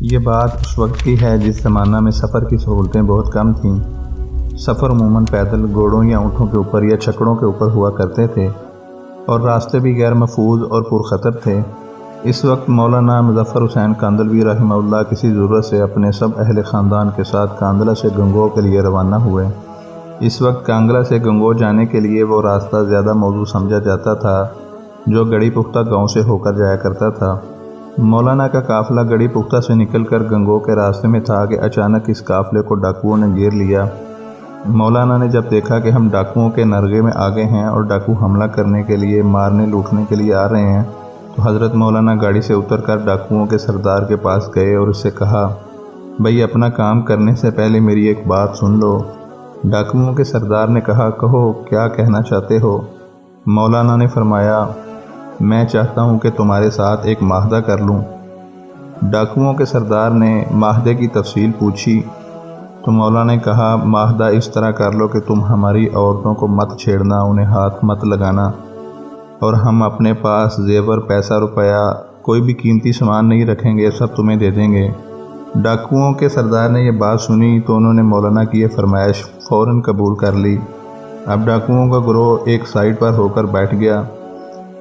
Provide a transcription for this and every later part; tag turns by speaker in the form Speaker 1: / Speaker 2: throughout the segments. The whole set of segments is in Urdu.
Speaker 1: یہ بات اس وقت کی ہے جس زمانہ میں سفر کی سہولتیں بہت کم تھیں۔ سفر عموماً پیدل، گھوڑوں یا اونٹوں کے اوپر یا چھکڑوں کے اوپر ہوا کرتے تھے اور راستے بھی غیر محفوظ اور پرخطر تھے۔ اس وقت مولانا مظفر حسین کاندھلوی رحمہ اللہ کسی ضرورت سے اپنے سب اہل خاندان کے ساتھ کاندھلہ سے گنگو کے لیے روانہ ہوئے۔ اس وقت کانگلہ سے گنگو جانے کے لیے وہ راستہ زیادہ موزوں سمجھا جاتا تھا جو گڑھی پختہ گاؤں سے ہو کر جایا کرتا تھا۔ مولانا کا قافلہ گڑھی پختہ سے نکل کر گنگو کے راستے میں تھا کہ اچانک اس قافلے کو ڈاکوؤں نے گھیر لیا۔ مولانا نے جب دیکھا کہ ہم ڈاکوؤں کے نرغے میں آگے ہیں اور ڈاکو حملہ کرنے کے لیے، مارنے لوٹنے کے لیے آ رہے ہیں، تو حضرت مولانا گاڑی سے اتر کر ڈاکوؤں کے سردار کے پاس گئے اور اس سے کہا، بھئی اپنا کام کرنے سے پہلے میری ایک بات سن لو۔ ڈاکوؤں کے سردار نے کہا، کہو کیا کہنا چاہتے ہو؟ مولانا نے فرمایا، میں چاہتا ہوں کہ تمہارے ساتھ ایک معاہدہ کر لوں۔ ڈاکوؤں کے سردار نے معاہدے کی تفصیل پوچھی تو مولانا نے کہا، معاہدہ اس طرح کر لو کہ تم ہماری عورتوں کو مت چھیڑنا، انہیں ہاتھ مت لگانا، اور ہم اپنے پاس زیور، پیسہ روپیہ، کوئی بھی قیمتی سامان نہیں رکھیں گے، سب تمہیں دے دیں گے۔ ڈاکوؤں کے سردار نے یہ بات سنی تو انہوں نے مولانا کی یہ فرمائش فوراً قبول کر لی۔ اب ڈاکوؤں کا گروہ ایک سائیڈ پر ہو کر بیٹھ گیا۔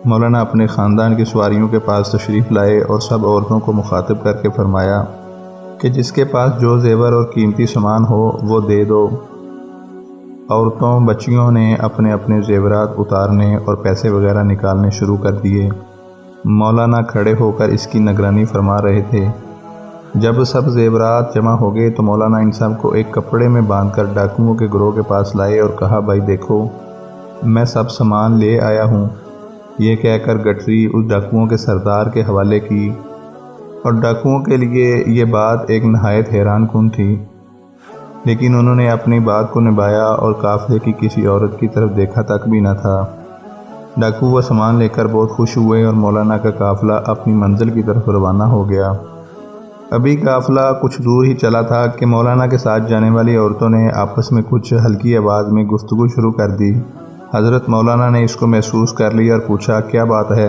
Speaker 1: مولانا اپنے خاندان کی سواریوں کے پاس تشریف لائے اور سب عورتوں کو مخاطب کر کے فرمایا کہ جس کے پاس جو زیور اور قیمتی سامان ہو وہ دے دو۔ عورتوں بچیوں نے اپنے اپنے زیورات اتارنے اور پیسے وغیرہ نکالنے شروع کر دیے۔ مولانا کھڑے ہو کر اس کی نگرانی فرما رہے تھے۔ جب سب زیورات جمع ہو گئے تو مولانا ان سب کو ایک کپڑے میں باندھ کر ڈاکوؤں کے گروہ کے پاس لائے اور کہا، بھائی دیکھو میں سب سامان لے آیا ہوں۔ یہ کہہ کر گٹری اس ڈاکوؤں کے سردار کے حوالے کی، اور ڈاکوؤں کے لیے یہ بات ایک نہایت حیران کن تھی، لیکن انہوں نے اپنی بات کو نبھایا اور قافلے کی کسی عورت کی طرف دیکھا تک بھی نہ تھا۔ ڈاکو وہ سامان لے کر بہت خوش ہوئے اور مولانا کا قافلہ اپنی منزل کی طرف روانہ ہو گیا۔ ابھی قافلہ کچھ دور ہی چلا تھا کہ مولانا کے ساتھ جانے والی عورتوں نے آپس میں کچھ ہلکی آواز میں گفتگو شروع کر دی۔ حضرت مولانا نے اس کو محسوس کر لیا اور پوچھا، کیا بات ہے؟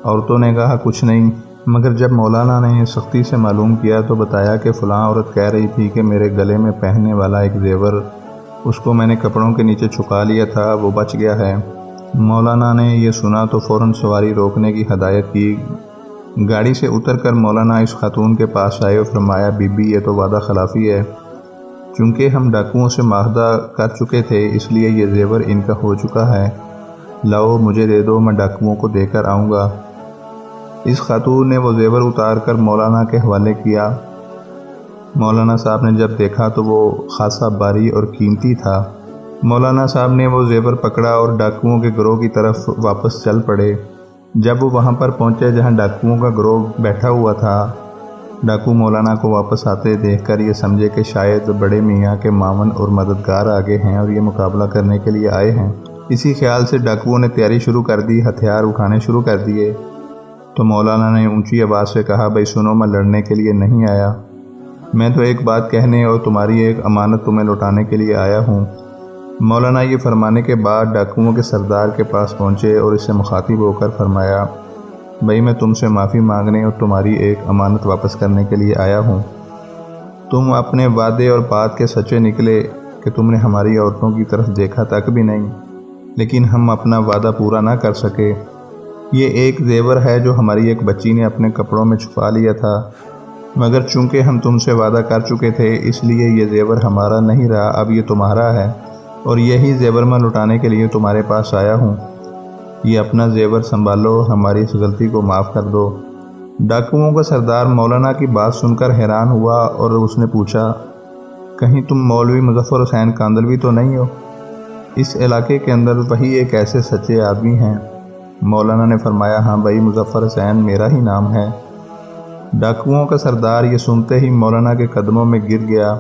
Speaker 1: عورتوں نے کہا، کچھ نہیں، مگر جب مولانا نے سختی سے معلوم کیا تو بتایا کہ فلاں عورت کہہ رہی تھی کہ میرے گلے میں پہننے والا ایک زیور، اس کو میں نے کپڑوں کے نیچے چھپا لیا تھا، وہ بچ گیا ہے۔ مولانا نے یہ سنا تو فوراً سواری روکنے کی ہدایت کی۔ گاڑی سے اتر کر مولانا اس خاتون کے پاس آئے اور فرمایا، بی بی یہ تو وعدہ خلافی ہے۔ چونکہ ہم ڈاکوؤں سے معاہدہ کر چکے تھے اس لیے یہ زیور ان کا ہو چکا ہے، لاؤ مجھے دے دو، میں ڈاکوؤں کو دے کر آؤں گا۔ اس خاتون نے وہ زیور اتار کر مولانا کے حوالے کیا۔ مولانا صاحب نے جب دیکھا تو وہ خاصا بھاری اور قیمتی تھا۔ مولانا صاحب نے وہ زیور پکڑا اور ڈاکوؤں کے گروہ کی طرف واپس چل پڑے۔ جب وہ وہاں پر پہنچے جہاں ڈاکوؤں کا گروہ بیٹھا ہوا تھا، ڈاکو مولانا کو واپس آتے دیکھ کر یہ سمجھے کہ شاید بڑے میاں کے معاون اور مددگار آگے ہیں اور یہ مقابلہ کرنے کے لیے آئے ہیں۔ اسی خیال سے ڈاکوؤں نے تیاری شروع کر دی، ہتھیار اٹھانے شروع کر دیے۔ تو مولانا نے اونچی آواز سے کہا، بھائی سنو، میں لڑنے کے لیے نہیں آیا، میں تو ایک بات کہنے اور تمہاری ایک امانت تمہیں لوٹانے کے لیے آیا ہوں۔ مولانا یہ فرمانے کے بعد ڈاکوؤں کے سردار کے پاس پہنچے اور اس سے مخاطب ہو کر فرمایا، بھئی میں تم سے معافی مانگنے اور تمہاری ایک امانت واپس کرنے کے لیے آیا ہوں۔ تم اپنے وعدے اور بات کے سچے نکلے کہ تم نے ہماری عورتوں کی طرف دیکھا تک بھی نہیں، لیکن ہم اپنا وعدہ پورا نہ کر سکے۔ یہ ایک زیور ہے جو ہماری ایک بچی نے اپنے کپڑوں میں چھپا لیا تھا، مگر چونکہ ہم تم سے وعدہ کر چکے تھے اس لیے یہ زیور ہمارا نہیں رہا، اب یہ تمہارا ہے، اور یہی زیور میں لوٹانے کے لیے تمہارے پاس آیا ہوں۔ یہ اپنا زیور سنبھالو، ہماری اس غلطی کو معاف کر دو۔ ڈاکوؤں کا سردار مولانا کی بات سن کر حیران ہوا اور اس نے پوچھا، کہیں تم مولوی مظفر حسین کاندھلوی تو نہیں ہو؟ اس علاقے کے اندر وہی ایک ایسے سچے آدمی ہیں۔ مولانا نے فرمایا، ہاں بھائی، مظفر حسین میرا ہی نام ہے۔ ڈاکوؤں کا سردار یہ سنتے ہی مولانا کے قدموں میں گر گیا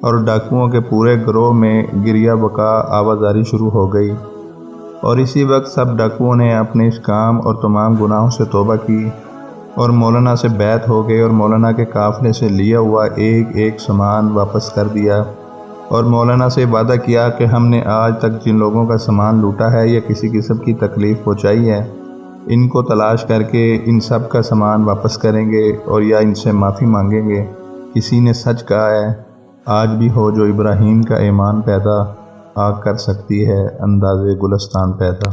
Speaker 1: اور ڈاکوؤں کے پورے گروہ میں گریہ بکا آوازاری شروع ہو گئی، اور اسی وقت سب ڈاکوؤں نے اپنے اس کام اور تمام گناہوں سے توبہ کی اور مولانا سے بیعت ہو گئے اور مولانا کے قافلے سے لیا ہوا ایک ایک سامان واپس کر دیا، اور مولانا سے وعدہ کیا کہ ہم نے آج تک جن لوگوں کا سامان لوٹا ہے یا کسی قسم کی تکلیف پہنچائی ہے، ان کو تلاش کر کے ان سب کا سامان واپس کریں گے اور یا ان سے معافی مانگیں گے۔ کسی نے سچ کہا ہے، آج بھی ہو جو ابراہیم کا ایمان پیدا، آگ کر سکتی ہے اندازے گلستان پیدا۔